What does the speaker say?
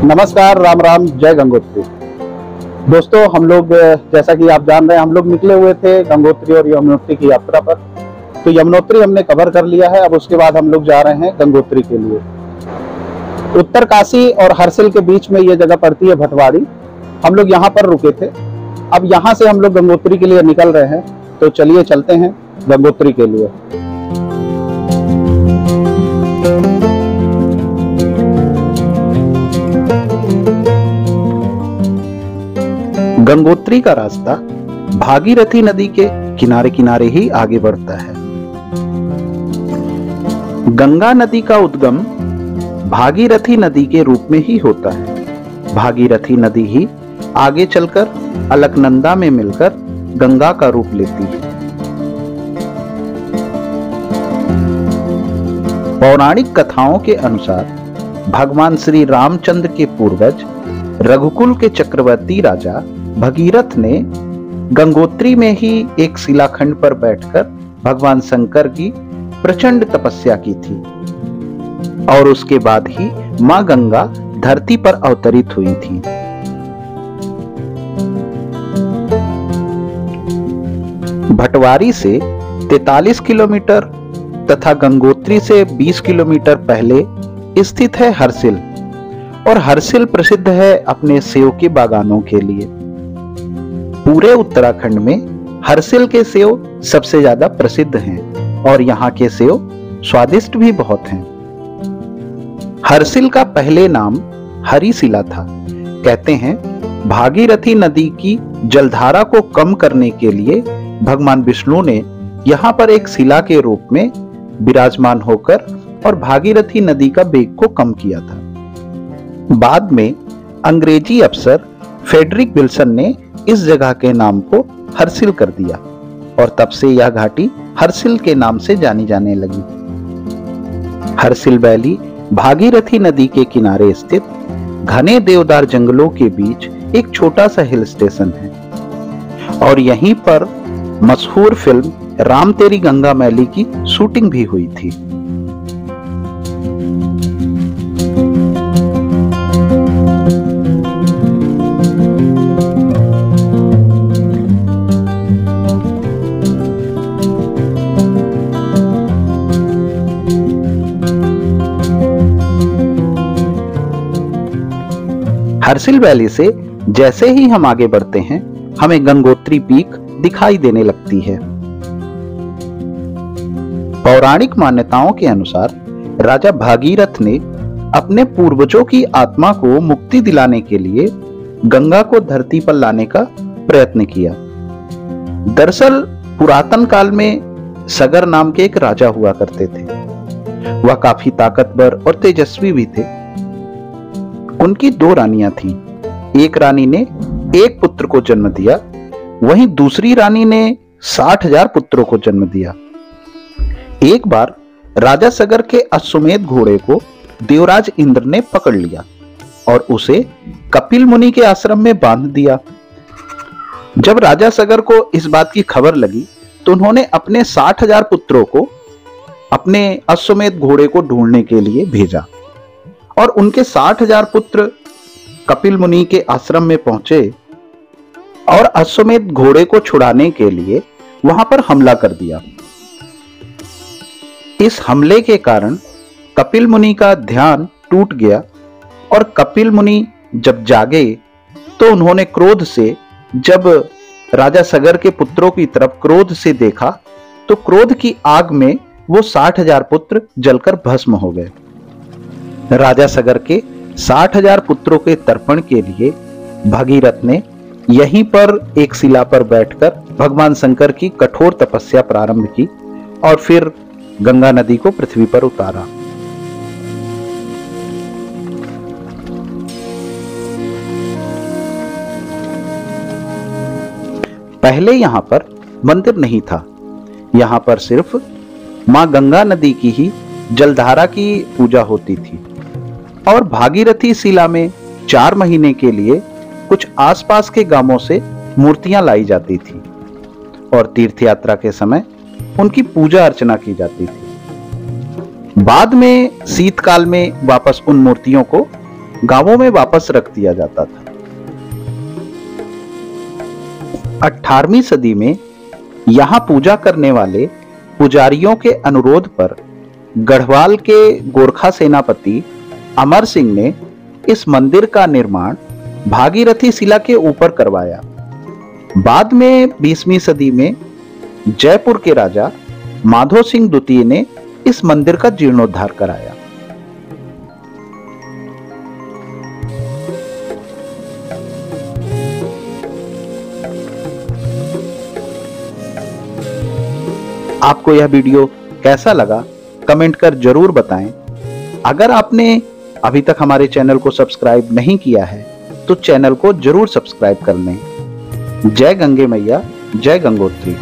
नमस्कार, राम राम, जय गंगोत्री। दोस्तों, हम लोग जैसा कि आप जान रहे हैं, हम लोग निकले हुए थे गंगोत्री और यमुनोत्री की यात्रा पर। तो यमुनोत्री हमने कवर कर लिया है। अब उसके बाद हम लोग जा रहे हैं गंगोत्री के लिए। उत्तरकाशी और हर्सिल के बीच में ये जगह पड़ती है, भटवाड़ी। हम लोग यहाँ पर रुके थे। अब यहाँ से हम लोग गंगोत्री के लिए निकल रहे हैं। तो चलिए चलते हैं गंगोत्री के लिए। गंगोत्री का रास्ता भागीरथी नदी के किनारे किनारे ही आगे बढ़ता है। गंगा नदी का उद्गम भागीरथी नदी के रूप में ही होता है। भागीरथी नदी ही आगे चलकर अलकनंदा में मिलकर गंगा का रूप लेती है। पौराणिक कथाओं के अनुसार भगवान श्री रामचंद्र के पूर्वज रघुकुल के चक्रवर्ती राजा भगीरथ ने गंगोत्री में ही एक शिलाखंड पर बैठकर भगवान शंकर की प्रचंड तपस्या की थी और उसके बाद ही मां गंगा धरती पर अवतरित हुई थी। भटवारी से 43 किलोमीटर तथा गंगोत्री से 20 किलोमीटर पहले स्थित है हर्सिल। और हर्सिल प्रसिद्ध है अपने सेव के बागानों के लिए। पूरे उत्तराखंड में हर्सिल के सेव सबसे ज्यादा प्रसिद्ध हैं और यहाँ के सेव स्वादिष्ट भी बहुत हैं। हर्सिल का पहले नाम हरिशिला था। कहते हैं भागीरथी नदी की जलधारा को कम करने के लिए भगवान विष्णु ने यहाँ पर एक शिला के रूप में विराजमान होकर और भागीरथी नदी का वेग को कम किया था। बाद में अंग्रेजी अफसर फ्रेडरिक विल्सन ने इस जगह के नाम को हर्सिल कर दिया और तब से यह घाटी हर्सिल के नाम से जानी जाने लगी। हर्सिल वैली भागीरथी नदी के किनारे स्थित घने देवदार जंगलों के बीच एक छोटा सा हिल स्टेशन है और यहीं पर मशहूर फिल्म राम तेरी गंगा मैली की शूटिंग भी हुई थी। हर्सिल वैली से जैसे ही हम आगे बढ़ते हैं, हमें गंगोत्री पीक दिखाई देने लगती है। पौराणिक मान्यताओं के अनुसार राजा भागीरथ ने अपने पूर्वजों की आत्मा को मुक्ति दिलाने के लिए गंगा को धरती पर लाने का प्रयत्न किया। दरअसल पुरातन काल में सगर नाम के एक राजा हुआ करते थे। वह काफी ताकतवर और तेजस्वी भी थे। उनकी 2 रानियां थीं। एक रानी ने एक पुत्र को जन्म दिया, वहीं दूसरी रानी ने 60,000 पुत्रों को जन्म दिया। एक बार राजा सगर के अश्वमेध घोड़े को देवराज इंद्र ने पकड़ लिया और उसे कपिल मुनि के आश्रम में बांध दिया। जब राजा सगर को इस बात की खबर लगी तो उन्होंने अपने 60,000 पुत्रों को अपने अश्वमेध घोड़े को ढूंढने के लिए भेजा और उनके 60,000 पुत्र कपिल मुनि के आश्रम में पहुंचे और अश्वमेध घोड़े को छुड़ाने के लिए वहां पर हमला कर दिया। इस हमले के कारण कपिल मुनि का ध्यान टूट गया और कपिल मुनि जब जागे तो उन्होंने क्रोध से, जब राजा सगर के पुत्रों की तरफ क्रोध से देखा तो क्रोध की आग में वो 60,000 पुत्र जलकर भस्म हो गए। राजा सगर के 60,000 पुत्रों के तर्पण के लिए भगीरथ ने यहीं पर एक शिला पर बैठकर भगवान शंकर की कठोर तपस्या प्रारंभ की और फिर गंगा नदी को पृथ्वी पर उतारा। पहले यहां पर मंदिर नहीं था। यहां पर सिर्फ मां गंगा नदी की ही जलधारा की पूजा होती थी और भागीरथी शिला में 4 महीने के लिए कुछ आसपास के गांवों से मूर्तियां लाई जाती थी और तीर्थ यात्रा के समय उनकी पूजा अर्चना की जाती थी। बाद में शीतकाल में वापस उन मूर्तियों को गांवों में वापस रख दिया जाता था। 18वीं सदी में यहां पूजा करने वाले पुजारियों के अनुरोध पर गढ़वाल के गोरखा सेनापति अमर सिंह ने इस मंदिर का निर्माण भागीरथी शिला के ऊपर करवाया। बाद में 20वीं सदी में जयपुर के राजा माधो सिंह द्वितीय ने इस मंदिर का जीर्णोद्धार कराया। आपको यह वीडियो कैसा लगा कमेंट कर जरूर बताएं। अगर आपने अभी तक हमारे चैनल को सब्सक्राइब नहीं किया है तो चैनल को जरूर सब्सक्राइब कर लें। जय गंगे मैया, जय गंगोत्री।